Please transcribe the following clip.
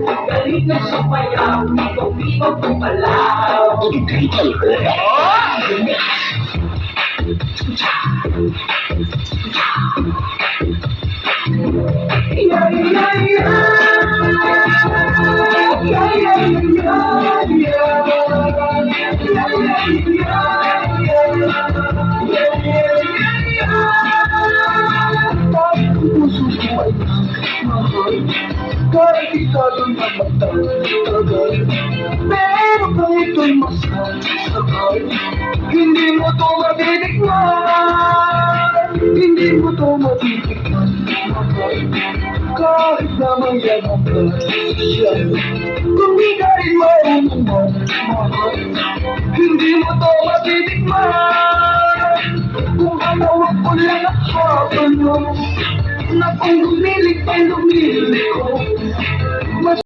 Galit na sumayaw, ibang-ibang pumalaw. Yeah, yeah, kahit ikado na magtagal, pero kung ito'y masasakal, hindi mo to matitikman, hindi mo to matitikman, mahal. Kahit na mayaman ka siya, kung di ka rin marunong mahal, hindi mo to matitikman. Kung hanawag ko lang ang habalo, na kung lumilig ay lumilig ko,